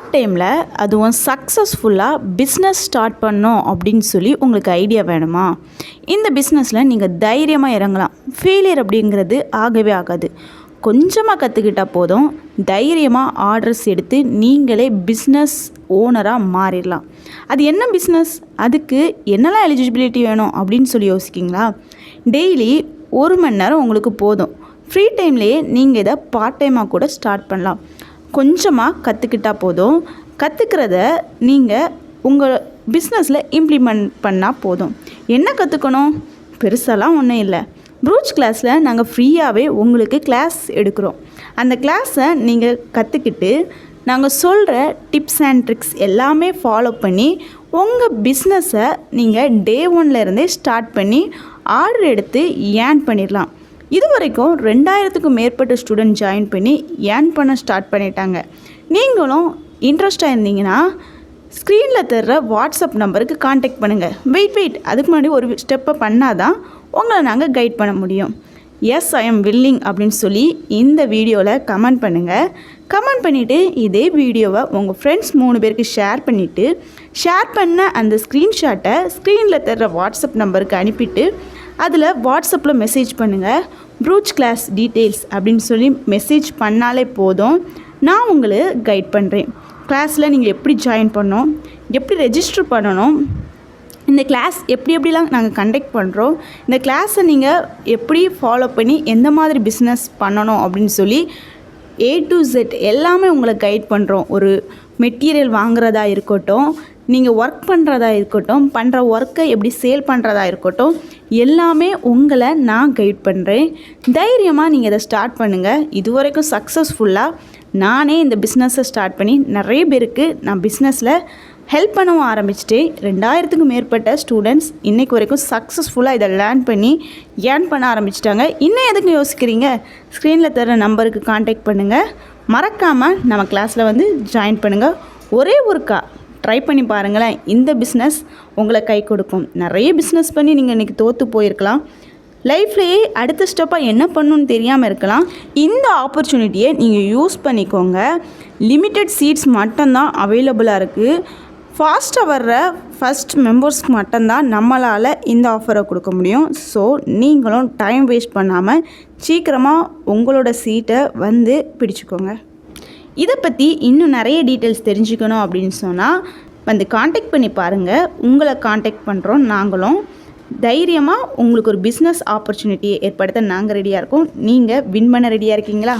Part டைமில் அதுவும் சக்ஸஸ்ஃபுல்லாக பிஸ்னஸ் ஸ்டார்ட் பண்ணோம் அப்படின்னு சொல்லி உங்களுக்கு ஐடியா வேணுமா? இந்த பிஸ்னஸில் நீங்கள் தைரியமாக இறங்கலாம். ஃபெயிலியர் அப்படிங்கிறது ஆகவே ஆகாது. கொஞ்சமாக கற்றுக்கிட்டால் போதும், தைரியமாக ஆர்டர்ஸ் எடுத்து நீங்களே பிஸ்னஸ் ஓனராக மாறிடலாம். அது என்ன பிஸ்னஸ், அதுக்கு என்னெல்லாம் எலிஜிபிலிட்டி வேணும் அப்படின்னு சொல்லி யோசிக்கிங்களா? டெய்லி 1 மணி நேரம் உங்களுக்கு போதும். ஃப்ரீ டைம்லேயே நீங்கள் இதை பார்ட் டைமாக கூட ஸ்டார்ட் பண்ணலாம். கொஞ்சமாக கற்றுக்கிட்டால் போதும். கற்றுக்கிறத நீங்கள் உங்கள் பிஸ்னஸில் இம்ப்ளிமெண்ட் பண்ணால் போதும். என்ன கற்றுக்கணும்? பெருசாலாம் ஒன்றும் இல்லை. ப்ரூச் கிளாஸில் நாங்கள் ஃப்ரீயாகவே உங்களுக்கு கிளாஸ் எடுக்கிறோம். அந்த கிளாஸை நீங்கள் கற்றுக்கிட்டு நாங்கள் சொல்கிற டிப்ஸ் அண்ட் ட்ரிக்ஸ் எல்லாமே ஃபாலோ பண்ணி உங்கள் பிஸ்னஸை நீங்கள் டே 1லேருந்தே ஸ்டார்ட் பண்ணி ஆர்டர் எடுத்து ஏர்ன் பண்ணிடலாம். இது வரைக்கும் 2000க்கும் மேற்பட்ட ஸ்டூடெண்ட் ஜாயின் பண்ணி ஏர்ன் பண்ண ஸ்டார்ட் பண்ணிட்டாங்க. நீங்களும் இன்ட்ரெஸ்டாக இருந்தீங்கன்னா ஸ்க்ரீனில் தர்ற வாட்ஸ்அப் நம்பருக்கு காண்டாக்ட் பண்ணுங்கள். வெயிட் அதுக்கு முன்னாடி ஒரு ஸ்டெப்பை பண்ணால் தான் உங்களை நாங்கள் கைட் பண்ண முடியும். எஸ், ஐ எம் வில்லிங் அப்படின்னு சொல்லி இந்த வீடியோவில் கமெண்ட் பண்ணுங்கள். கமெண்ட் பண்ணிவிட்டு இதே வீடியோவை உங்கள் ஃப்ரெண்ட்ஸ் 3 பேருக்கு ஷேர் பண்ணிவிட்டு ஷேர் பண்ண அந்த ஸ்க்ரீன்ஷாட்டை ஸ்க்ரீனில் தர்ற வாட்ஸ்அப் நம்பருக்கு அனுப்பிட்டு அதில் வாட்ஸ்அப்பில் மெசேஜ் பண்ணுங்கள். ப்ரூச் கிளாஸ் டீட்டெயில்ஸ் அப்படின்னு சொல்லி மெசேஜ் பண்ணாலே போதும், நான் உங்களை கைட் பண்ணுறேன். கிளாஸில் நீங்கள் எப்படி ஜாயின் பண்ணணும், எப்படி ரெஜிஸ்டர் பண்ணணும், இந்த கிளாஸ் எப்படிலாம் நாங்கள் கண்டக்ட் பண்ணுறோம், இந்த கிளாஸை நீங்கள் எப்படி ஃபாலோ பண்ணி எந்த மாதிரி பிஸ்னஸ் பண்ணணும் அப்படின்னு சொல்லி A to Z எல்லாமே உங்களை கைட் பண்ணுறோம். ஒரு மெட்டீரியல் வாங்குறதா இருக்கட்டும், நீங்கள் ஒர்க் பண்ணுறதா இருக்கட்டும், பண்ணுற ஒர்க்கை எப்படி சேல் பண்ணுறதா இருக்கட்டும், எல்லாமே உங்களை நான் கைட் பண்ணுறேன். தைரியமாக நீங்கள் இதை ஸ்டார்ட் பண்ணுங்கள். இது வரைக்கும் சக்ஸஸ்ஃபுல்லாக நானே இந்த பிஸ்னஸை ஸ்டார்ட் பண்ணி நிறைய பேருக்கு நான் பிஸ்னஸில் ஹெல்ப் பண்ணவும் ஆரம்பிச்சிட்டேன். 2000க்கும் மேற்பட்ட ஸ்டூடெண்ட்ஸ் இன்றைக்கு வரைக்கும் சக்ஸஸ்ஃபுல்லாக இதை லேர்ன் பண்ணி ஏர்ன் பண்ண ஆரம்பிச்சிட்டாங்க. இன்னும் எதுக்கு யோசிக்கிறீங்க? ஸ்க்ரீனில் தர நம்பருக்கு காண்டாக்ட் பண்ணுங்கள். மறக்காமல் நம்ம கிளாஸில் வந்து ஜாயின் பண்ணுங்கள். ஒரே ஒருக்கா ட்ரை பண்ணி பாருங்களேன். இந்த பிஸ்னஸ் உங்களை கை கொடுக்கும். நிறைய பிஸ்னஸ் பண்ணி நீங்கள் இன்றைக்கி தோற்று போயிருக்கலாம். லைஃப்லேயே அடுத்த ஸ்டெப்பாக என்ன பண்ணணுன்னு தெரியாமல் இருக்கலாம். இந்த ஆப்பர்ச்சுனிட்டியை நீங்கள் யூஸ் பண்ணிக்கோங்க. லிமிட்டட் சீட்ஸ் மட்டும்தான் அவைலபிளாக இருக்குது. ஃபாஸ்ட்டாக வர்ற ஃபஸ்ட் மெம்பர்ஸ்க்கு மட்டும்தான் நம்மளால் இந்த ஆஃபரை கொடுக்க முடியும். ஸோ நீங்களும் டைம் வேஸ்ட் பண்ணாமல் சீக்கிரமாக உங்களோட சீட்டை வந்து பிடிச்சிக்கோங்க. இதை பற்றி இன்னும் நிறைய டீட்டெயில்ஸ் தெரிஞ்சுக்கணும் அப்படின்னு சொன்னால் வந்து காண்டாக்ட் பண்ணி பாருங்கள். உங்களை காண்டாக்ட் பண்ணுறோம். நாங்களும் தைரியமாக உங்களுக்கு ஒரு பிஸ்னஸ் ஆப்பர்ச்சுனிட்டியை ஏற்படுத்த நாங்கள் ரெடியாக இருக்கோம். நீங்கள் வின் பண்ண ரெடியாக இருக்கீங்களா?